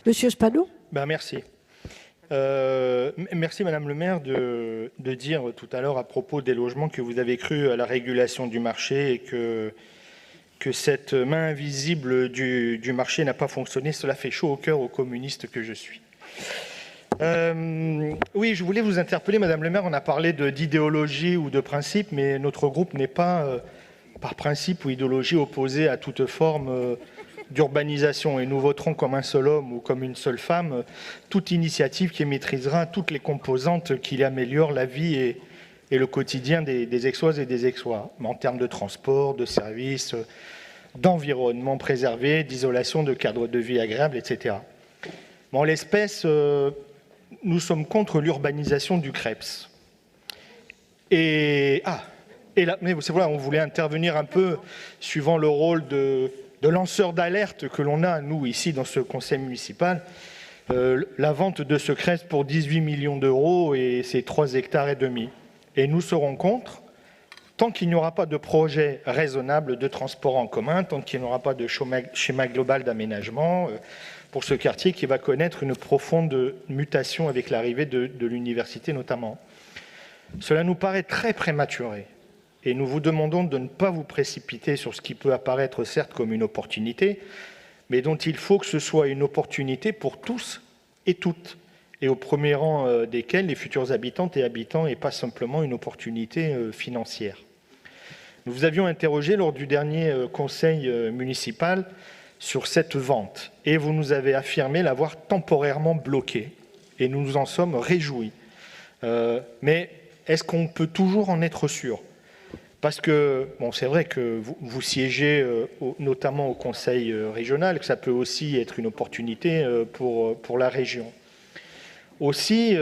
Monsieur Spano. Merci. Merci Madame le maire de dire tout à l'heure à propos des logements que vous avez cru à la régulation du marché et que cette main invisible du marché n'a pas fonctionné. Cela fait chaud au cœur aux communistes que je suis. Oui, je voulais vous interpeller Madame le maire, on a parlé d'idéologie ou de principe, mais notre groupe n'est pas par principe ou idéologie opposé à toute forme d'urbanisation, et nous voterons comme un seul homme ou comme une seule femme toute initiative qui maîtrisera toutes les composantes qui améliorent la vie et le quotidien des Aixoises et des Aixois, en termes de transport, de services, d'environnement préservé, d'isolation, de cadre de vie agréable, etc. En l'espèce, nous sommes contre l'urbanisation du Creps. Mais voilà, on voulait intervenir un peu suivant le rôle de lanceur d'alerte que l'on a, nous, ici, dans ce conseil municipal. La vente de ce Creps pour 18 millions d'euros et c'est 3,5 hectares. Et nous serons contre tant qu'il n'y aura pas de projet raisonnable de transport en commun, tant qu'il n'y aura pas de schéma global d'aménagement pour ce quartier qui va connaître une profonde mutation avec l'arrivée de l'université notamment. Cela nous paraît très prématuré et nous vous demandons de ne pas vous précipiter sur ce qui peut apparaître certes comme une opportunité, mais dont il faut que ce soit une opportunité pour tous et toutes, et au premier rang desquels les futurs habitantes et habitants, et pas simplement une opportunité financière. Nous vous avions interrogé lors du dernier conseil municipal sur cette vente, et vous nous avez affirmé l'avoir temporairement bloquée, et nous nous en sommes réjouis. Mais est-ce qu'on peut toujours en être sûr ? Parce que, c'est vrai que vous siégez notamment au conseil régional, que ça peut aussi être une opportunité pour la région. Aussi,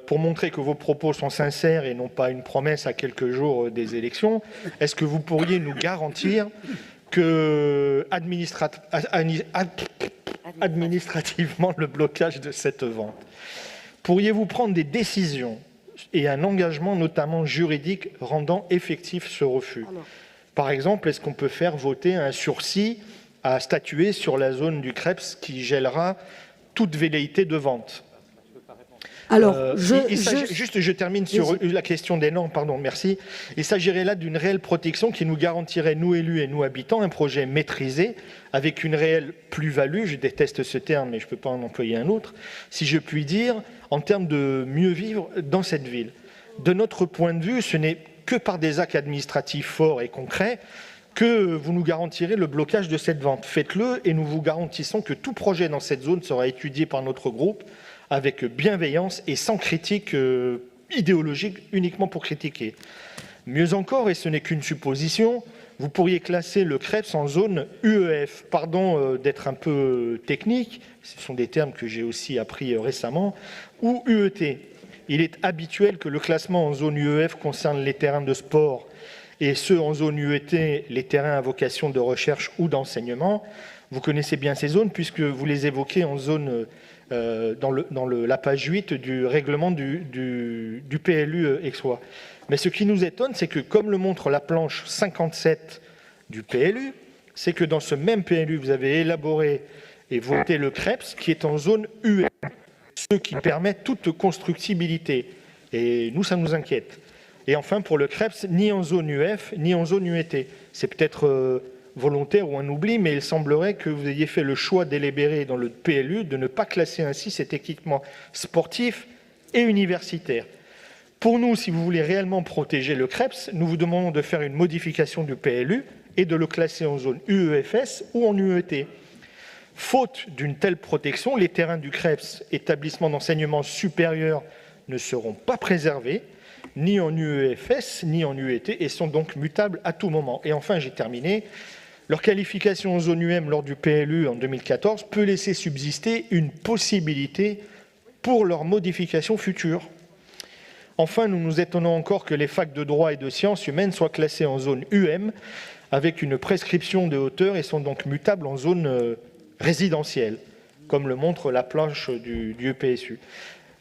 pour montrer que vos propos sont sincères et non pas une promesse à quelques jours des élections, est-ce que vous pourriez nous garantir que administrativement le blocage de cette vente? Pourriez-vous prendre des décisions et un engagement notamment juridique rendant effectif ce refus? Par exemple, est-ce qu'on peut faire voter un sursis à statuer sur la zone du Creps qui gèlera toute velléité de vente? Je termine sur la question des normes, merci. Il s'agirait là d'une réelle protection qui nous garantirait, nous élus et nous habitants, un projet maîtrisé avec une réelle plus-value, je déteste ce terme mais je ne peux pas en employer un autre, si je puis dire, en termes de mieux vivre dans cette ville. De notre point de vue, ce n'est que par des actes administratifs forts et concrets que vous nous garantirez le blocage de cette vente. Faites-le et nous vous garantissons que tout projet dans cette zone sera étudié par notre groupe avec bienveillance et sans critique idéologique, uniquement pour critiquer. Mieux encore, et ce n'est qu'une supposition, vous pourriez classer le Creps en zone UEF. Pardon d'être un peu technique, ce sont des termes que j'ai aussi appris récemment, ou UET. Il est habituel que le classement en zone UEF concerne les terrains de sport et ceux en zone UET, les terrains à vocation de recherche ou d'enseignement. Vous connaissez bien ces zones puisque vous les évoquez en zone dans la page 8 du règlement du PLU aixois. Mais ce qui nous étonne, c'est que, comme le montre la planche 57 du PLU, c'est que dans ce même PLU, vous avez élaboré et voté le Creps qui est en zone UE, ce qui permet toute constructibilité. Et nous, ça nous inquiète. Et enfin, pour le Creps, ni en zone UF, ni en zone UET. C'est peut-être volontaire ou un oubli, mais il semblerait que vous ayez fait le choix délibéré dans le PLU de ne pas classer ainsi cet équipement sportif et universitaire. Pour nous, si vous voulez réellement protéger le Creps, nous vous demandons de faire une modification du PLU et de le classer en zone UEFS ou en UET. Faute d'une telle protection, les terrains du Creps, établissement d'enseignement supérieur, ne seront pas préservés, ni en UEFS, ni en UET, et sont donc mutables à tout moment. Et enfin, j'ai terminé. Leur qualification en zone UM lors du PLU en 2014 peut laisser subsister une possibilité pour leur modification future. Enfin, nous nous étonnons encore que les facs de droit et de sciences humaines soient classées en zone UM avec une prescription de hauteur et sont donc mutables en zone résidentielle, comme le montre la planche du EPSU.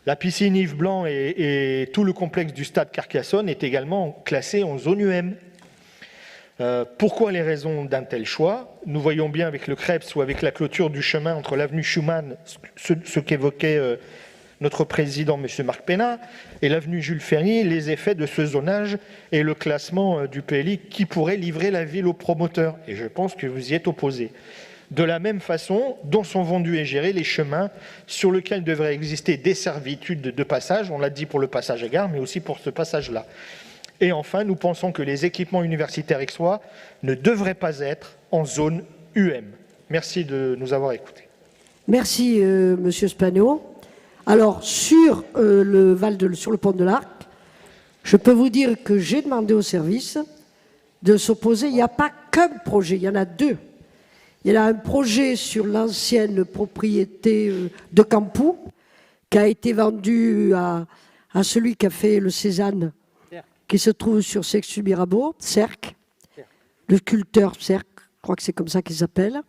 La piscine Yves Blanc et tout le complexe du stade Carcassonne est également classé en zone UM. Pourquoi les raisons d'un tel choix? Nous voyons bien avec le Creps ou avec la clôture du chemin entre l'avenue Schumann, ce qu'évoquait notre président, M. Marc Pénat, et l'avenue Jules Ferry, les effets de ce zonage et le classement du PLI qui pourrait livrer la ville aux promoteurs. Et je pense que vous y êtes opposés. De la même façon dont sont vendus et gérés les chemins sur lesquels devraient exister des servitudes de passage, on l'a dit pour le passage à gare, mais aussi pour ce passage-là. Et enfin, nous pensons que les équipements universitaires aixois ne devraient pas être en zone UM. Merci de nous avoir écoutés. Merci, Monsieur Spagno. Alors, sur le pont de l'Arc, je peux vous dire que j'ai demandé au service de s'opposer. Il n'y a pas qu'un projet, il y en a deux. Il y a un projet sur l'ancienne propriété de Campou, qui a été vendu à celui qui a fait le Cézanne, qui se trouve sur Sextu-Mirabeau, Cercle, le sculpteur Cercle, je crois que c'est comme ça qu'il s'appelle.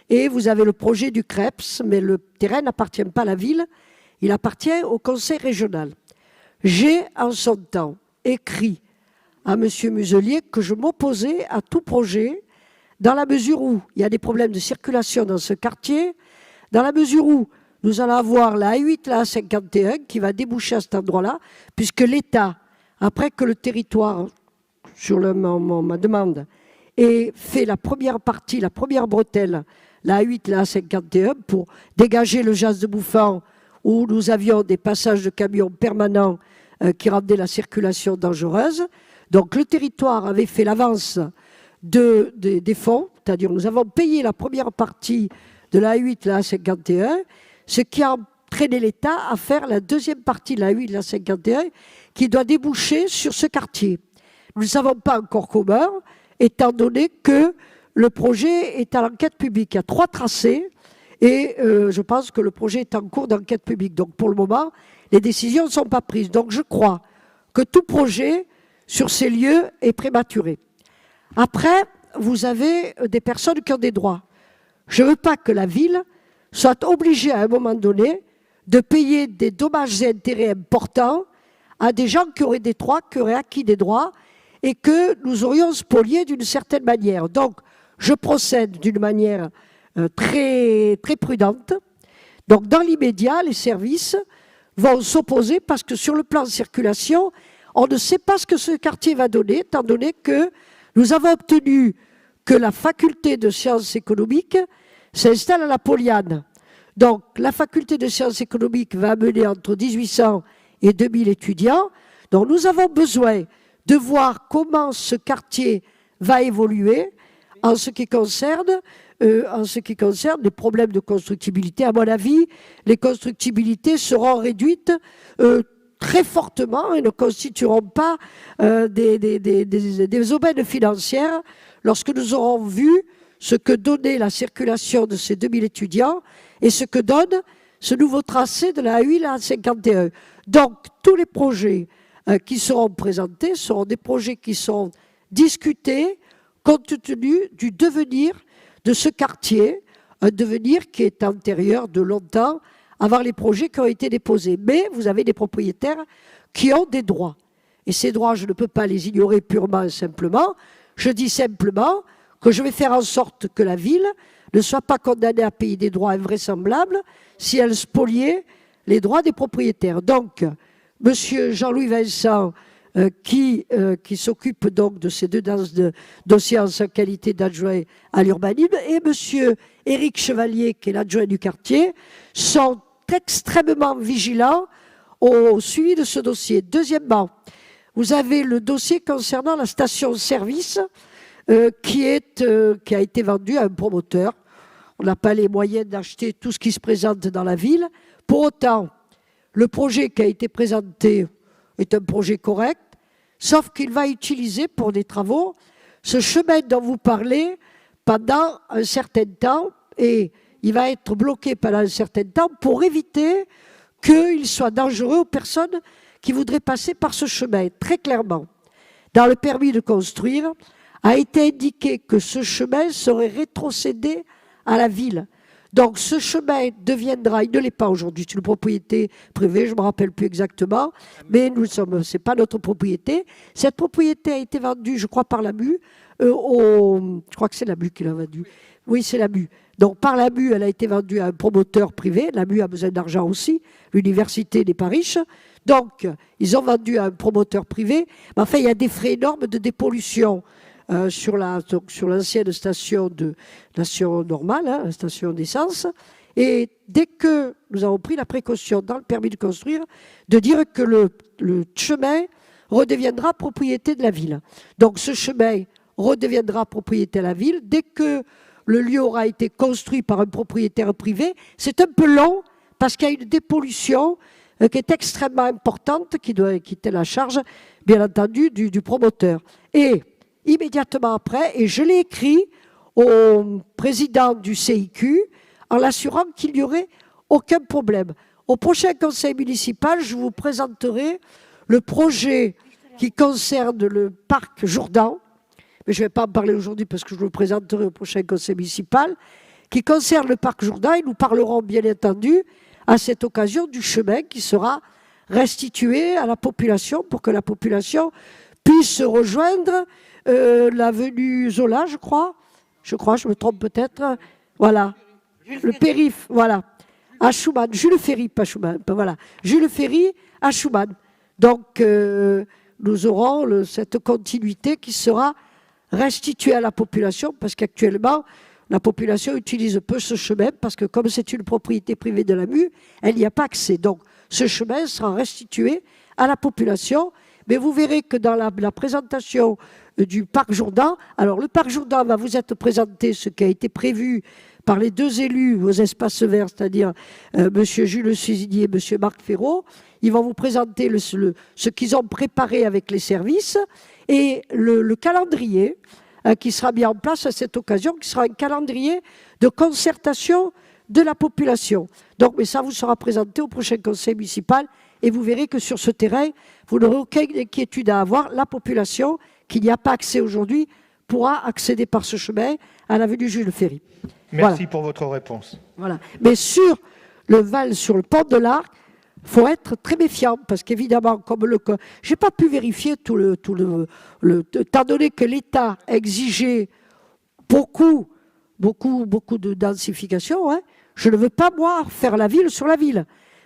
Et vous avez le projet du Creps, mais le terrain n'appartient pas à la ville, il appartient au conseil régional. J'ai, en son temps, écrit à M. Muselier que je m'opposais à tout projet dans la mesure où il y a des problèmes de circulation dans ce quartier, dans la mesure où nous allons avoir la A8, la A51 qui va déboucher à cet endroit-là, puisque l'État, après que le territoire, sur ma demande, ait fait la première partie, la première bretelle, la A8, la A51, pour dégager le Jas de Bouffan, où nous avions des passages de camions permanents qui rendaient la circulation dangereuse. Donc le territoire avait fait l'avance des fonds, c'est-à-dire nous avons payé la première partie de la A8, la A51, ce qui a entraîné l'État à faire la deuxième partie de la A8, la A51, qui doit déboucher sur ce quartier. Nous ne savons pas encore comment, étant donné que le projet est à l'enquête publique. Il y a 3 tracés et je pense que le projet est en cours d'enquête publique. Donc pour le moment, les décisions ne sont pas prises. Donc je crois que tout projet sur ces lieux est prématuré. Après, vous avez des personnes qui ont des droits. Je ne veux pas que la ville soit obligée à un moment donné de payer des dommages et intérêts importants à des gens qui auraient des droits, qui auraient acquis des droits et que nous aurions spoliés d'une certaine manière. Donc, je procède d'une manière très, très prudente. Donc, dans l'immédiat, les services vont s'opposer parce que sur le plan de circulation, on ne sait pas ce que ce quartier va donner, étant donné que nous avons obtenu que la faculté de sciences économiques s'installe à la Poliane. Donc, la faculté de sciences économiques va amener entre 1800 et 2000 étudiants. Donc, nous avons besoin de voir comment ce quartier va évoluer en ce qui concerne les problèmes de constructibilité. À mon avis, les constructibilités seront réduites très fortement et ne constitueront pas des aubaines financières lorsque nous aurons vu ce que donnait la circulation de ces 2000 étudiants et ce que donne ce nouveau tracé de la A8 à la A51. Donc, tous les projets qui seront présentés seront des projets qui sont discutés compte tenu du devenir de ce quartier, un devenir qui est antérieur de longtemps avant les projets qui ont été déposés. Mais vous avez des propriétaires qui ont des droits. Et ces droits, je ne peux pas les ignorer purement et simplement. Je dis simplement que je vais faire en sorte que la ville ne soit pas condamnée à payer des droits invraisemblables si elle spoliait les droits des propriétaires. Donc, Monsieur Jean-Louis Vincent, qui s'occupe donc de ces 2 dossiers en sa qualité d'adjoint à l'urbanisme, et Monsieur Éric Chevalier, qui est l'adjoint du quartier, sont extrêmement vigilants au suivi de ce dossier. Deuxièmement, vous avez le dossier concernant la station-service qui a été vendue à un promoteur. On n'a pas les moyens d'acheter tout ce qui se présente dans la ville. Pour autant, le projet qui a été présenté est un projet correct, sauf qu'il va utiliser pour des travaux ce chemin dont vous parlez pendant un certain temps et il va être bloqué pendant un certain temps pour éviter qu'il soit dangereux aux personnes qui voudraient passer par ce chemin. Très clairement, dans le permis de construire, a été indiqué que ce chemin serait rétrocédé à la ville. Donc ce chemin deviendra, il ne l'est pas aujourd'hui, c'est une propriété privée, je ne me rappelle plus exactement, mais c'est pas notre propriété. Cette propriété a été vendue, je crois, par l'AMU, je crois que c'est l'AMU qui l'a vendue. Oui, c'est l'AMU. Donc par l'AMU, elle a été vendue à un promoteur privé. L'AMU a besoin d'argent aussi, l'université n'est pas riche. Donc ils ont vendu à un promoteur privé. Mais enfin, il y a des frais énormes de dépollution. Sur l'ancienne station normale, hein, la station d'essence. Et dès que nous avons pris la précaution dans le permis de construire de dire que le chemin redeviendra propriété de la ville. Donc ce chemin redeviendra propriété de la ville dès que le lieu aura été construit par un propriétaire privé. C'est un peu long parce qu'il y a une dépollution qui est extrêmement importante, qui doit quitter la charge, bien entendu, du promoteur. Et immédiatement après, et je l'ai écrit au président du CIQ en l'assurant qu'il n'y aurait aucun problème. Au prochain conseil municipal, je vous présenterai le projet qui concerne le parc Jourdan, mais je ne vais pas en parler aujourd'hui parce que je le présenterai au prochain conseil municipal, qui concerne le parc Jourdan, et nous parlerons bien entendu à cette occasion du chemin qui sera restitué à la population pour que la population puisse se rejoindre l'avenue Zola, je crois, je me trompe peut-être, voilà, le périph', voilà, à Schumann, Jules Ferry, pas Schumann, voilà, Jules Ferry à Schumann. Donc, nous aurons cette continuité qui sera restituée à la population, parce qu'actuellement, la population utilise peu ce chemin, parce que comme c'est une propriété privée de l'AMU, elle n'y a pas accès. Donc, ce chemin sera restitué à la population. Mais vous verrez que dans la présentation du parc Jourdan, alors le parc Jourdan va vous être présenté ce qui a été prévu par les deux élus aux espaces verts, c'est-à-dire M. Jules Suzinier et M. Marc Ferraud. Ils vont vous présenter ce qu'ils ont préparé avec les services et le calendrier qui sera mis en place à cette occasion, qui sera un calendrier de concertation de la population. Donc, mais ça vous sera présenté au prochain conseil municipal. Et vous verrez que sur ce terrain, vous n'aurez aucune inquiétude à avoir. La population, qui n'y a pas accès aujourd'hui, pourra accéder par ce chemin à l'avenue Jules Ferry. Merci pour votre réponse. Voilà. Mais sur le Val, sur le pont de l'Arc, il faut être très méfiant, parce qu'évidemment, comme je n'ai pas pu vérifier étant donné que l'État exigeait beaucoup de densification, hein, je ne veux pas, moi, faire la ville sur la ville.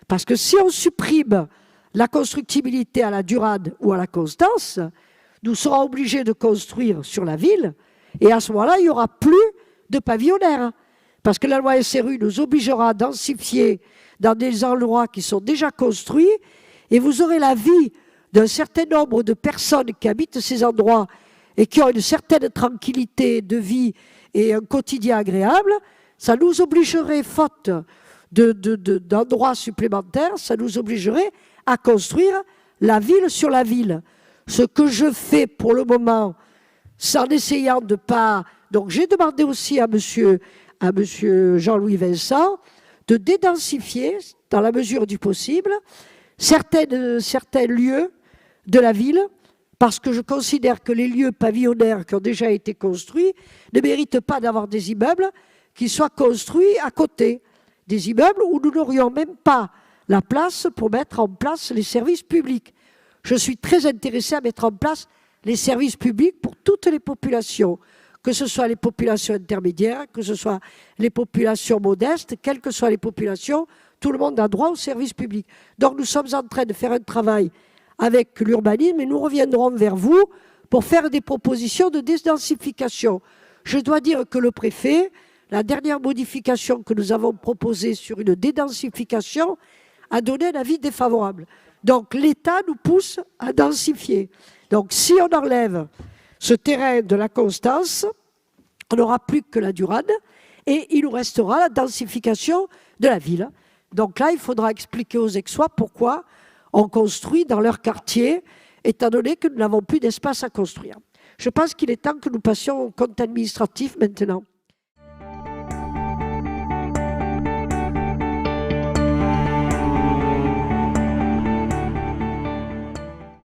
Parce que si on supprime la constructibilité à la Durade ou à la Constance, nous serons obligés de construire sur la ville, et à ce moment-là, il n'y aura plus de pavillonnaires. Parce que la loi SRU nous obligera à densifier dans des endroits qui sont déjà construits, et vous aurez l'avis d'un certain nombre de personnes qui habitent ces endroits et qui ont une certaine tranquillité de vie et un quotidien agréable. Ça nous obligerait, faute d'endroits supplémentaires, ça nous obligerait à construire la ville sur la ville. Ce que je fais pour le moment, c'est en essayant de pas... Donc j'ai demandé aussi à monsieur Jean-Louis Vincent de dédensifier, dans la mesure du possible, certains lieux de la ville, parce que je considère que les lieux pavillonnaires qui ont déjà été construits ne méritent pas d'avoir des immeubles qui soient construits à côté. Des immeubles où nous n'aurions même pas la place pour mettre en place les services publics. Je suis très intéressé à mettre en place les services publics pour toutes les populations, que ce soit les populations intermédiaires, que ce soit les populations modestes, quelles que soient les populations, tout le monde a droit aux services publics. Donc nous sommes en train de faire un travail avec l'urbanisme et nous reviendrons vers vous pour faire des propositions de dédensification. Je dois dire que le préfet, la dernière modification que nous avons proposée sur une dédensification, a donné un avis défavorable. Donc l'État nous pousse à densifier. Donc si on enlève ce terrain de la Constance, on n'aura plus que la Durade et il nous restera la densification de la ville. Donc là, il faudra expliquer aux Aixois pourquoi on construit dans leur quartier, étant donné que nous n'avons plus d'espace à construire. Je pense qu'il est temps que nous passions au compte administratif maintenant.